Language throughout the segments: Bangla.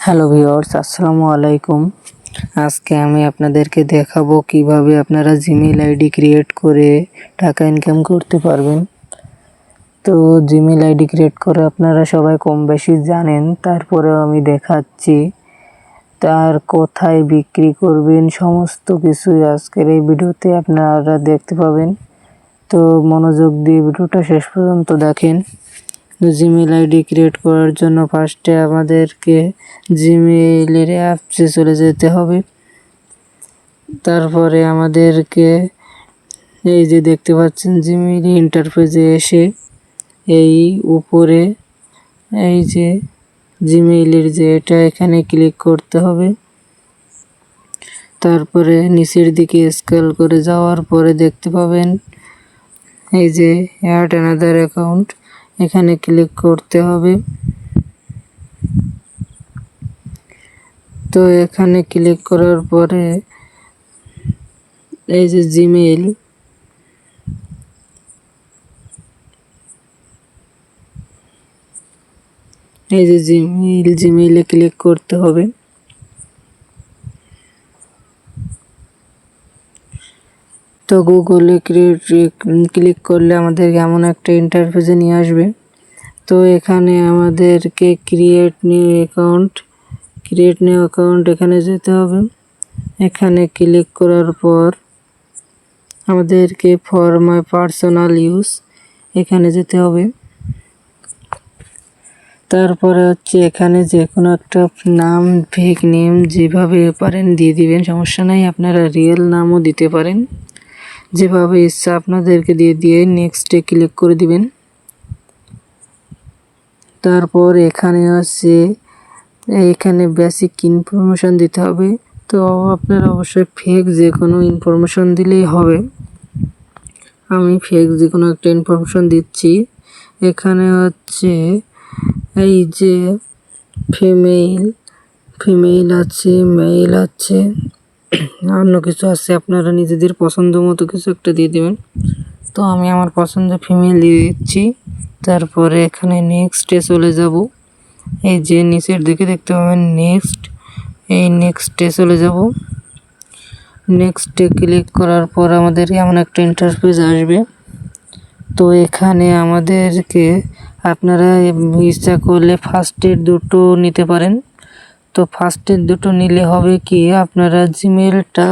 হ্যালো ভিউয়ার্স, আসসালামু আলাইকুম। আজকে আমি আপনাদেরকে দেখাবো কিভাবে আপনারা জিমেইল আইডি ক্রিয়েট করে টাকা ইনকাম করতে পারবেন। তো জিমেইল আইডি ক্রিয়েট করে আপনারা সবাই কম বেশি জানেন, তারপরেও আমি দেখাচ্ছি। তার কোথায় বিক্রি করবেন সমস্ত কিছুই আজকের এই ভিডিওতে আপনারা দেখতে পাবেন। তো মনোযোগ দিয়ে ভিডিওটা শেষ পর্যন্ত দেখেন। জিমেইল আইডি ক্রিয়েট করার জন্য ফার্স্টে আমাদেরকে জিমেইলের অ্যাপসে চলে যেতে হবে। তারপরে আমাদেরকে এই যে দেখতে পাচ্ছেন জিমেইল ইন্টারফেসে এসে এই উপরে এই যে জিমেইলের যে এটা এখানে ক্লিক করতে হবে। তারপরে নিচের দিকে স্ক্রল করে যাওয়ার পরে দেখতে পাবেন এই যে অ্যাড অ্যানাদার অ্যাকাউন্ট, এখানে ক্লিক করতে হবে। তো এখানে ক্লিক করার পরে এই যে জিমেইল জিমেইলে ক্লিক করতে হবে। তো গুগলে ক্লিক করলে আমাদের এমন একটা ইন্টারফেসে নিয়ে আসবে। তো এখানে আমাদেরকে ক্রিয়েট নিউ অ্যাকাউন্ট এখানে যেতে হবে। এখানে ক্লিক করার পর আমাদেরকে ফর মাই পার্সোনাল ইউজ এখানে যেতে হবে। তারপরে হচ্ছে এখানে যে কোনো একটা নাম, ফেক নেম যেভাবে পারেন দিয়ে দিবেন, সমস্যা নাই। আপনারা রিয়েল নামও দিতে পারেন, যেভাবে ইচ্ছা আপনাদেরকে দিয়ে নেক্সটে ক্লিক করে দিবেন। তারপর এখানে আছে এখানে বেসিক ইনফরমেশন দিতে হবে। তো আপনারা অবশ্যই ফেক যে কোনো ইনফরমেশন দিলেই হবে। আমি ফেক যে কোনো একটা ইনফরমেশন দিচ্ছি। এখানে হচ্ছে এই যে ফিমেইল আছে, মেল আছে, অন্য কিছু আছে, আপনারা নিজেদের পছন্দ মতো কিছু একটা দিয়ে দেবেন। তো আমি আমার পছন্দ ফিমেল দিয়ে দিচ্ছি। তারপরে এখানে নেক্সটে চলে যাব। এই যে নিচের দিকে দেখতে পাবেন এই নেক্সটে চলে যাব। নেক্সটে ক্লিক করার পর আমাদের এমন একটা ইন্টারফেস আসবে। তো এখানে আমাদেরকে আপনারা ইচ্ছা করলে ফার্স্টের দুটো নিতে পারেন। তো ফার্স্টের দুটো নিলে হবে কি, আপনারা জিমেইলটা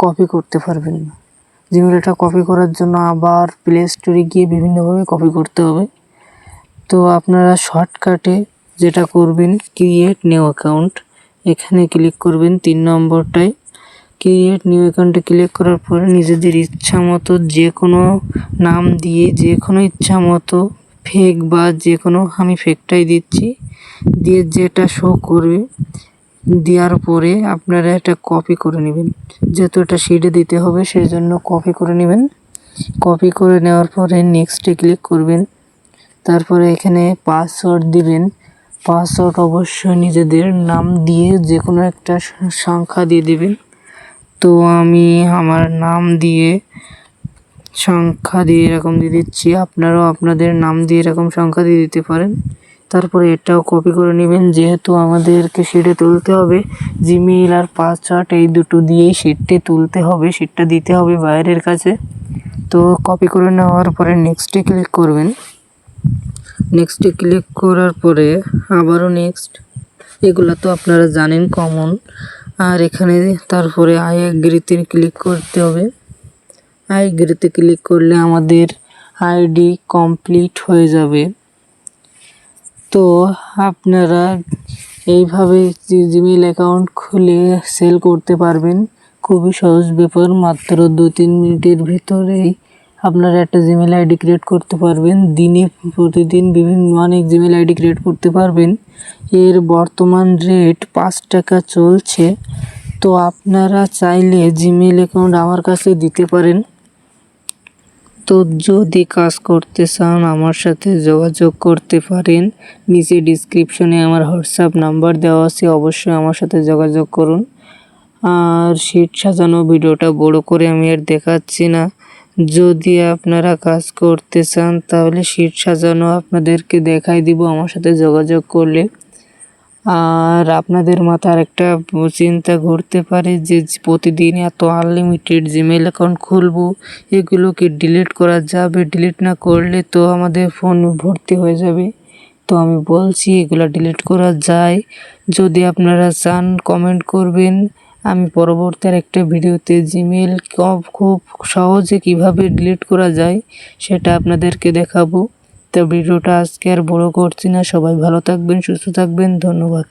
কপি করতে পারবেন না। জিমেইলটা কপি করার জন্য আবার প্লে স্টোরে গিয়ে বিভিন্নভাবে কপি করতে হবে। তো আপনারা শর্টকাটে যেটা করবেন, ক্রিয়েট নিউ অ্যাকাউন্ট এখানে ক্লিক করবেন 3 নম্বরটায়। ক্রিয়েট নিউ অ্যাকাউন্টে ক্লিক করার পরে নিজেদের ইচ্ছা মতো যে কোনো নাম দিয়ে যে কোনো ইচ্ছা মতো ফেক বা যে কোনো, আমি ফেকটাই দিচ্ছি, দিয়ে যেটা শো করবে দেওয়ার পরে আপনারা এটা কপি করে নেবেন। যেহেতু এটা শিটে দিতে হবে সেই জন্য কপি করে নেবেন। কপি করে নেওয়ার পরে নেক্সটে ক্লিক করবেন। তারপরে এখানে পাসওয়ার্ড দিবেন। পাসওয়ার্ড অবশ্যই নিজেদের নাম দিয়ে যে কোনো একটা সংখ্যা দিয়ে দিবেন। তো আমি আমার নাম দিয়ে সংখ্যা দিয়ে এরকম দিয়ে দিচ্ছি, আপনারাও আপনাদের নাম দিয়ে এরকম সংখ্যা দিয়ে দিতে পারেন। তারপরে এটাও কপি করে নেবেন, যেহেতু আমাদেরকে শিটে তুলতে হবে। জিমেইল আর পাসওয়ার্ড এই দুটো দিয়েই শিটটি তুলতে হবে, শিটটা দিতে হবে বাইরের কাছে। তো কপি করে নেওয়ার পরে নেক্সটে ক্লিক করবেন। নেক্সটে ক্লিক করার পরে আবারও নেক্সট, এগুলো তো আপনারা জানেন কমন। আর এখানে তারপরে আই এগ্রিতে ক্লিক করতে হবে। আই এগ্রিতে ক্লিক করলে আমাদের আইডি কমপ্লিট হয়ে যাবে। তো আপনারা এইভাবে জিমেইল অ্যাকাউন্ট খুলে সেল করতে পারবেন। খুবই সহজ ব্যাপার, মাত্র 2-3 মিনিটের ভিতরেই আপনারা একটা জিমেইল আইডি ক্রিয়েট করতে পারবেন। প্রতিদিন অনেক জিমেইল আইডি ক্রিয়েট করতে পারবেন। এর বর্তমান রেট 5 টাকা চলছে। তো আপনারা চাইলে জিমেইল অ্যাকাউন্ট আমার কাছে দিতে পারেন। তো যদি কাজ করতে চান আমার সাথে যোগাযোগ করতে পারেন। নিচে ডিসক্রিপশনে আমার হোয়াটসঅ্যাপ নাম্বার দেওয়া আছে, অবশ্যই আমার সাথে যোগাযোগ করুন। আর শিট সাজানো ভিডিওটা বড় করে আমি আর দেখাচ্ছি না। যদি আপনারা কাজ করতে চান তাহলে শিট সাজানো আপনাদেরকে দেখাই দিব আমার সাথে যোগাযোগ করলে। আর আপনাদের মাথার একটা চিন্তা ঘুরতে পারে যে প্রতিদিন এত আনলিমিটেড জিমেইল অ্যাকাউন্ট খুলবো, এগুলো কি ডিলিট করা যাবে? ডিলিট না করলে তো আমাদের ফোন ভর্তি হয়ে যাবে। তো আমি বলছি এগুলো ডিলিট করা যায়। যদি আপনারা চান কমেন্ট করবেন, আমি পরবর্তী একটা ভিডিওতে জিমেইল খুব সহজে কিভাবে ডিলিট করা যায় সেটা আপনাদেরকে দেখাবো। তো ভিডিওটা আজকে আর বড় করছি না, সবাই ভালো থাকবেন, সুস্থ থাকবেন, ধন্যবাদ।